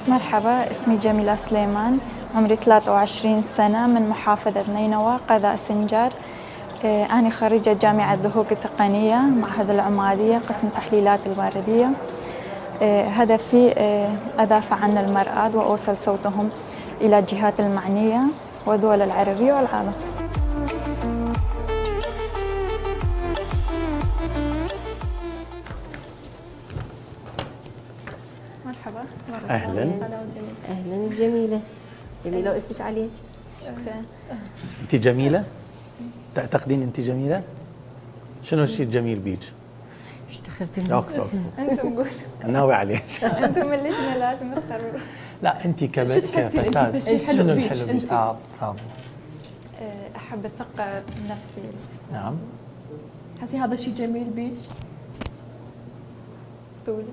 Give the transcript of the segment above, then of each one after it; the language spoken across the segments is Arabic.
مرحبا، اسمي جميلة سليمان، عمري 23 سنة، من محافظة نينوى قذاء سنجار. أنا خريجة جامعة ذهوك التقنية معهد العمادية قسم تحليلات الواردية. هدفي أدافع عن المرأة وأوصل صوتهم إلى الجهات المعنية والدول العربية والعالم. مرحبا. أهلا. أهلا جميلة. جميلة واسمك عليك؟ شكرا. أنت جميلة؟ تعتقدين أنت جميلة؟ شنو الشيء الجميل بيج؟ افتخرت أوكي. أنتم قولوا. ناوي عليك. أنتم اللجنة لازم تقرروا. لا أنت كفتاة شنو الحلو بيج؟ برافو. أحب الثقة بنفسي. نعم. حسي هذا شيء جميل بيك؟ طولي.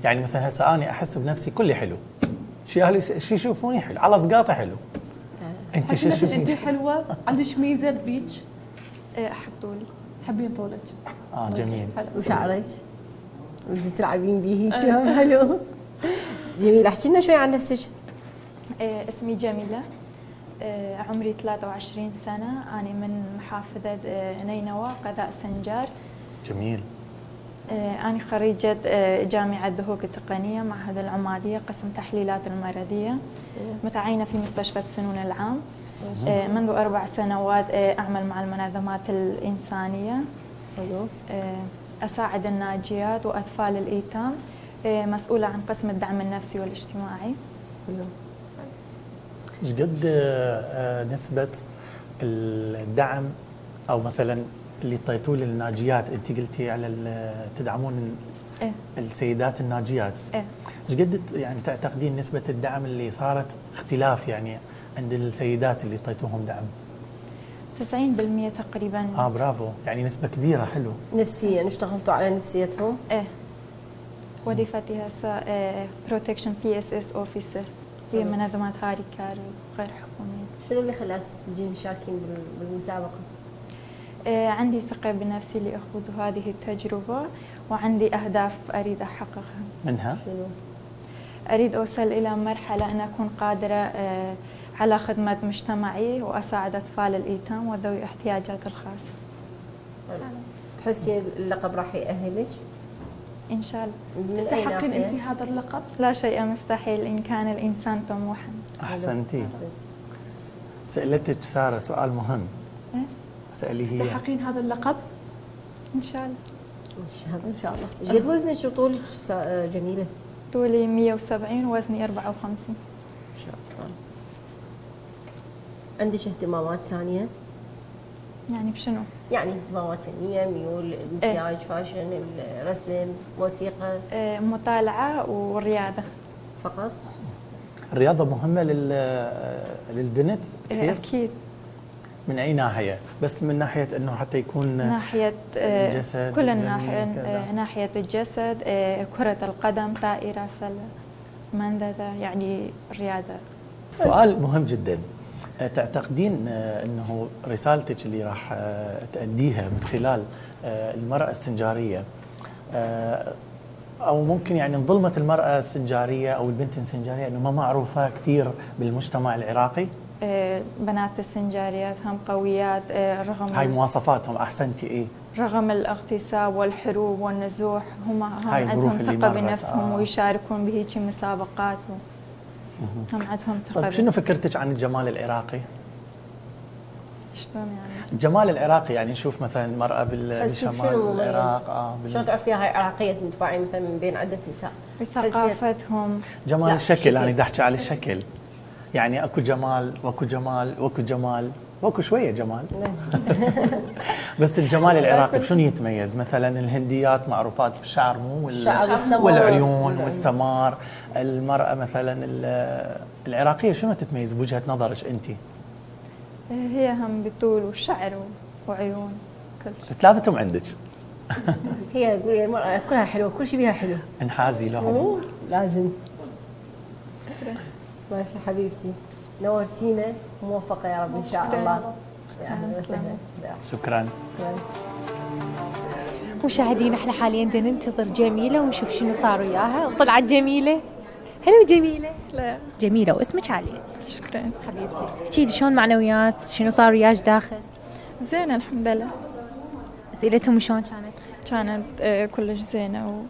يعني مثلا هسه أنا أحس بنفسي كلي حلو. شيء يشوفوني حلو، على صقاطة حلو. أنت حسي شو نفسك انت تشوفين؟ حلوه، عندك ميزه بيك، أحب طولي. تحبين طولك. جميل. حلو. وشعرك؟ بدي تلعبين به هيك حلو. جميلة، احكي لنا شوي عن نفسك. اسمي جميلة، عمري 23 سنة، أنا من محافظة نينوى قذاء سنجار. جميل. أنا خريجة جامعة ذهوك التقنية معهد العمادية قسم تحليلات المرضية، متعينة في مستشفى السنون العام. منذ 4 سنوات أعمل مع المنظمات الإنسانية. أساعد الناجيات وأطفال الإيتام، مسؤولة عن قسم الدعم النفسي والاجتماعي. ايش قد نسبة الدعم أو مثلا اللي طيتوه للناجيات؟ أنت قلتي على تدعمون السيدات الناجيات. ايش قد يعني تعتقدين نسبة الدعم اللي صارت اختلاف يعني عند السيدات اللي طيتوهم دعم؟ 90% تقريبا. برافو، يعني نسبة كبيرة. حلو. نفسيا اشتغلتوا على نفسيتهم؟ وظيفتي هسه بروتكشن PSS اوفيسر، هي منظمات هاريكار وغير حكومية. شنو اللي خلاك تجين مشاركين بالمسابقة؟ عندي ثقة بنفسي لأخوض هذه التجربة، وعندي أهداف أريد أحققها. منها؟ شنو؟ أريد أوصل إلى مرحلة أن أكون قادرة على خدمة مجتمعي وأساعد أطفال الإيتام وذوي الاحتياجات الخاصة. تحسي اللقب راح يأهلك؟ إن شاء الله. من أي تستحقين ناحية؟ انت هذا اللقب؟ لا شيء مستحيل إن كان الإنسان طموحا. أحسنتي. سألتك سارة سؤال مهم. سألي هي. تستحقين هذا اللقب؟ إن شاء الله. ان شاء الله. ايش قد وزنك وطولك جميلة؟ طولي 170 ووزني 54. ان شاء الله. عندك اهتمامات ثانية؟ يعني بشنو؟ يعني اهتمامات فنية، ميول، مكياج، فاشن، الرسم، موسيقى؟ مطالعة ورياضة. فقط؟ الرياضة مهمة للبنت كثير؟ أكيد. من أي ناحية؟ بس من ناحية أنه حتى يكون ناحية الجسد، كل الجميل الناحية، ناحية الجسد، كرة القدم، طائرة، سلة، منذذة، يعني الرياضة. سؤال مهم جدا. تعتقدين أنه رسالتك اللي راح تأديها من خلال المرأة السنجارية، أو ممكن يعني انظلمت المرأة السنجارية أو البنت السنجارية أنه ما معروفة كثير بالمجتمع العراقي؟ بنات السنجاريات هم قويات، رغم هاي مواصفاتهم. أحسنتي. إيه؟ رغم الاغتصاب والحروب والنزوح، هم هاي الظروف عندهم اللي ثقة مرت. بنفسهم ويشاركون بهيك مسابقات هم عندهم ثقة. طيب شنو فكرتك عن الجمال العراقي؟ شلون يعني؟ الجمال العراقي يعني نشوف مثلا المرأة بشمال العراق. شلون تعرفيها هاي عراقية متباعين مثلا من بين عدة نساء؟ بثقافتهم. جمال الشكل، أنا بدي أحكي على الشكل. يعني اكو جمال واكو جمال واكو جمال واكو شويه جمال. بس الجمال العراقي بشنو يتميز؟ مثلا الهنديات معروفات بالشعر مو والعيون والسمار. المراه مثلا العراقيه شنو تتميز بوجهه نظرك انت؟ هي هم بالطول والشعر وعيون كل شيء. ثلاثتهم عندك. هي المرأة كلها حلوة، كل شيء بها حلو. انحازي لهم. لازم. ماشي حبيبتي، نورتينا، موفقة يا رب إن شاء الله. يا أهلا وسهلا. شكرا. مشاهدينا احنا حاليا ننتظر جميلة ونشوف شنو صار وياها. وطلعت جميلة حلو جميلة. لا جميلة واسمك علي. شكرا. حبيبتي احكي لي شلون معنويات، شنو صار وياك داخل؟ زين الحمد لله. أسئلتهم شلون كانت؟ كانت كلش زينة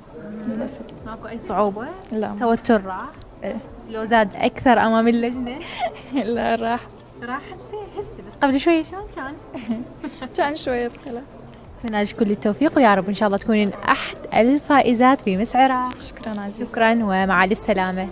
وللأسف ماكو أي صعوبة؟ لا توتر راح؟ إيه. لو زاد أكثر أمام اللجنة؟ لا راح. راح حسي بس قبل شوي شلون كان؟ كان شوية خلاف. أتمنى لك كل التوفيق ويا رب إن شاء الله تكونين أحد الفائزات في مس عراق. شكرا عزيزي. شكرا ومع السلامة.